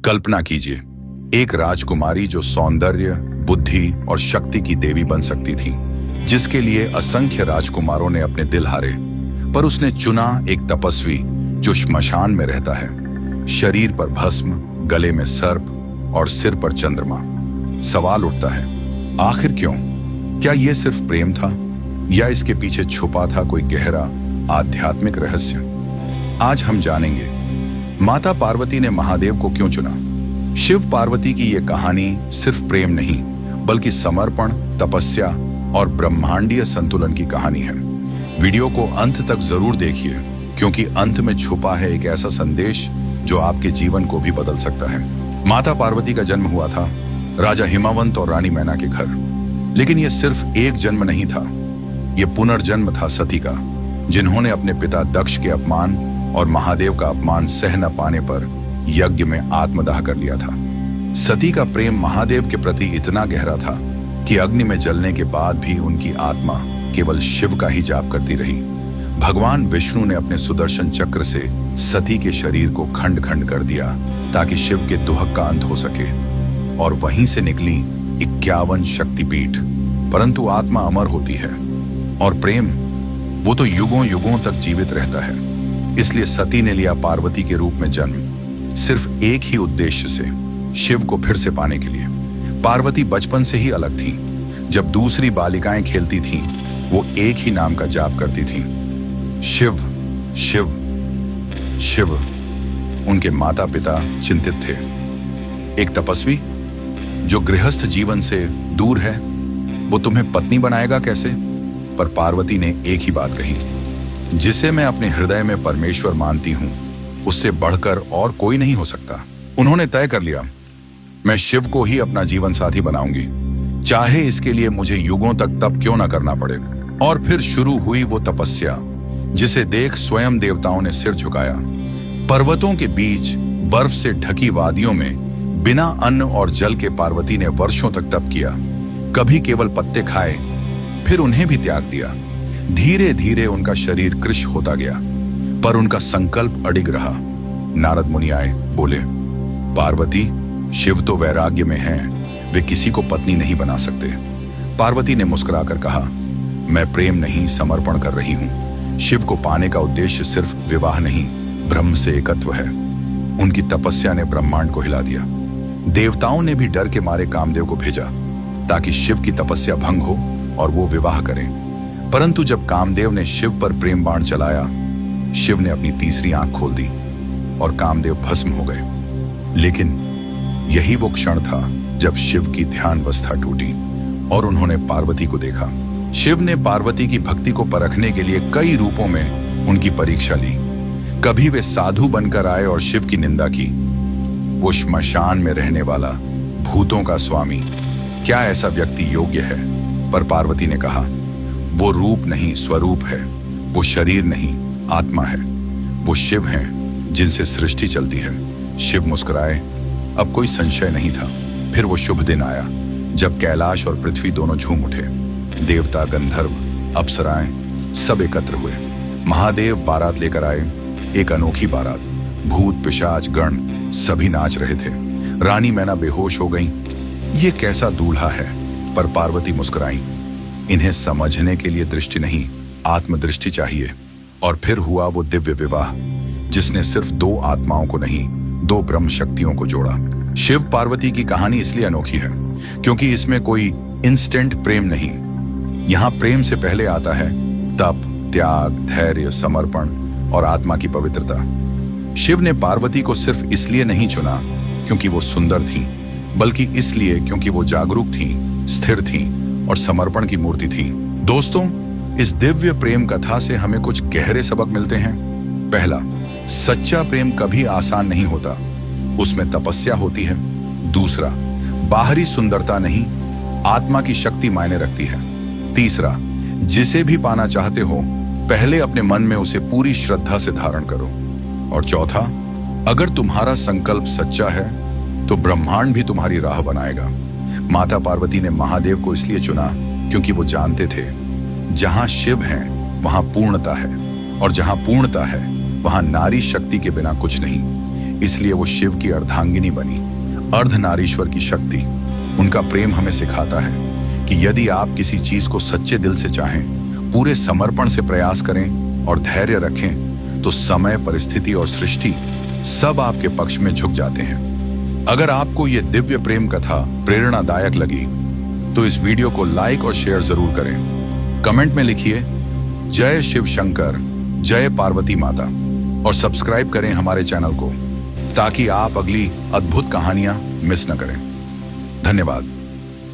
कल्पना कीजिए, एक राजकुमारी जो सौंदर्य, बुद्धि और शक्ति की देवी बन सकती थी, जिसके लिए असंख्य राजकुमारों ने अपने दिल हारे, पर उसने चुना एक तपस्वी जो श्मशान में रहता है, शरीर पर भस्म, गले में सर्प और सिर पर चंद्रमा। सवाल उठता है, आखिर क्यों? क्या यह सिर्फ प्रेम था या इसके पीछे छुपा था कोई गहरा आध्यात्मिक रहस्य? आज हम जानेंगे माता पार्वती ने महादेव को क्यों चुना। शिव पार्वती की यह कहानी सिर्फ प्रेम नहीं, बल्कि समर्पण, तपस्या और ब्रह्मांडीय संतुलन की कहानी है। वीडियो को अंत तक जरूर देखिए, क्योंकि अंत में छुपा है एक ऐसा संदेश जो आपके जीवन को भी बदल सकता है। माता पार्वती का जन्म हुआ था राजा हिमावंत और रानी मैना के घर, लेकिन यह सिर्फ एक जन्म नहीं था, यह पुनर्जन्म था सती का, जिन्होंने अपने पिता दक्ष के अपमान और महादेव का अपमान सह न पाने पर यज्ञ में आत्मदाह कर लिया था। सती का प्रेम महादेव के प्रति इतना गहरा था कि अग्नि में जलने के बाद भी उनकी आत्मा केवल शिव का ही जाप करती रही। भगवान विष्णु ने अपने सुदर्शन चक्र से सती के शरीर को खंड खंड कर दिया ताकि शिव के दुहक का अंत हो सके, और वहीं से निकली 51 शक्तिपीठ। परंतु आत्मा अमर होती है और प्रेम, वो तो युगों युगों तक जीवित रहता है। इसलिए सती ने लिया पार्वती के रूप में जन्म, सिर्फ एक ही उद्देश्य से, शिव को फिर से पाने के लिए। पार्वती बचपन से ही अलग थी। जब दूसरी बालिकाएं खेलती थीं, वो एक ही नाम का जाप करती थीं, शिव शिव शिव। उनके माता पिता चिंतित थे। एक तपस्वी जो गृहस्थ जीवन से दूर है, वो तुम्हें पत्नी बनाएगा कैसे? पर पार्वती ने एक ही बात कही, जिसे मैं अपने हृदय में परमेश्वर मानती हूं, उससे बढ़कर और कोई नहीं हो सकता। उन्होंने तय कर लिया, मैं शिव को ही अपना जीवन साथी बनाऊंगी, चाहे इसके लिए मुझे युगों तक तप क्यों ना करना पड़े। और फिर शुरू हुई वो तपस्या जिसे देख स्वयं देवताओं ने सिर झुकाया। पर्वतों के बीच बर्फ से ढकी वादियों में बिना अन्न और जल के पार्वती ने वर्षों तक तप किया। कभी केवल पत्ते खाए, फिर उन्हें भी त्याग दिया। धीरे धीरे उनका शरीर कृश होता गया, पर उनका संकल्प अडिग रहा। नारद मुनि आए, बोले, पार्वती, शिव तो वैराग्य में हैं, वे किसी को पत्नी नहीं बना सकते। पार्वती ने मुस्कुराकर कहा, मैं प्रेम नहीं, समर्पण कर रही हूं। शिव को पाने का उद्देश्य सिर्फ विवाह नहीं, ब्रह्म से एकत्व है। उनकी तपस्या ने ब्रह्मांड को हिला दिया। देवताओं ने भी डर के मारे कामदेव को भेजा, ताकि शिव की तपस्या भंग हो और वो विवाह करें। परंतु जब कामदेव ने शिव पर प्रेम बाण चलाया, शिव ने अपनी तीसरी आंख खोल दी और कामदेव भस्म हो गए। लेकिन यही वो क्षण था जब शिव की ध्यान अवस्था टूटी और उन्होंने पार्वती को देखा। शिव ने पार्वती की भक्ति को परखने के लिए कई रूपों में उनकी परीक्षा ली। कभी वे साधु बनकर आए और शिव की निंदा की, वो श्मशान में रहने वाला, भूतों का स्वामी, क्या ऐसा व्यक्ति योग्य है? पर पार्वती ने कहा, वो रूप नहीं, स्वरूप है। वो शरीर नहीं, आत्मा है। वो शिव हैं जिनसे सृष्टि चलती है। शिव मुस्कुराए। अब कोई संशय नहीं था। फिर वो शुभ दिन आया जब कैलाश और पृथ्वी दोनों झूम उठे। देवता, गंधर्व, अप्सराएं सब एकत्र हुए। महादेव बारात लेकर आए, एक अनोखी बारात। भूत, पिशाच, गण सभी नाच रहे थे। रानी मैना बेहोश हो गई। ये कैसा दूल्हा है? पर पार्वती मुस्कुराई। इन्हें समझने के लिए दृष्टि नहीं, आत्मदृष्टि चाहिए। और फिर हुआ वो दिव्य विवाह, जिसने सिर्फ दो आत्माओं को नहीं, दो ब्रह्म शक्तियों को जोड़ा। शिव पार्वती की कहानी इसलिए अनोखी है क्योंकि इसमें कोई इंस्टेंट प्रेम नहीं। यहाँ प्रेम से पहले आता है तप, त्याग, धैर्य, समर्पण और आत्मा की पवित्रता। शिव ने पार्वती को सिर्फ इसलिए नहीं चुना क्योंकि वो सुंदर थी, बल्कि इसलिए क्योंकि वो जागरूक थी, स्थिर थी और समर्पण की मूर्ति थी। दोस्तों, इस दिव्य प्रेम कथा से हमें कुछ गहरे सबक मिलते हैं। पहला, सच्चा प्रेम कभी आसान नहीं होता, उसमें तपस्या होती है। दूसरा, बाहरी सुंदरता नहीं, आत्मा की शक्ति मायने रखती है। तीसरा, जिसे भी पाना चाहते हो, पहले अपने मन में उसे पूरी श्रद्धा से धारण करो। और चौथा, अगर तुम्हारा संकल्प सच्चा है तो ब्रह्मांड भी तुम्हारी राह बनाएगा। माता पार्वती ने महादेव को इसलिए चुना क्योंकि वो जानते थे, जहां शिव है वहां पूर्णता है, और जहां पूर्णता है वहां नारी शक्ति के बिना कुछ नहीं। इसलिए वो शिव की अर्धांगिनी बनी। अर्धनारीश्वर की शक्ति, उनका प्रेम हमें सिखाता है कि यदि आप किसी चीज को सच्चे दिल से चाहें, पूरे समर्पण से प्रयास करें और धैर्य रखें, तो समय, परिस्थिति और सृष्टि सब आपके पक्ष में झुक जाते हैं। अगर आपको यह दिव्य प्रेम कथा प्रेरणादायक लगी तो इस वीडियो को लाइक और शेयर जरूर करें। कमेंट में लिखिए जय शिव शंकर, जय पार्वती माता, और सब्सक्राइब करें हमारे चैनल को ताकि आप अगली अद्भुत कहानियां मिस न करें। धन्यवाद।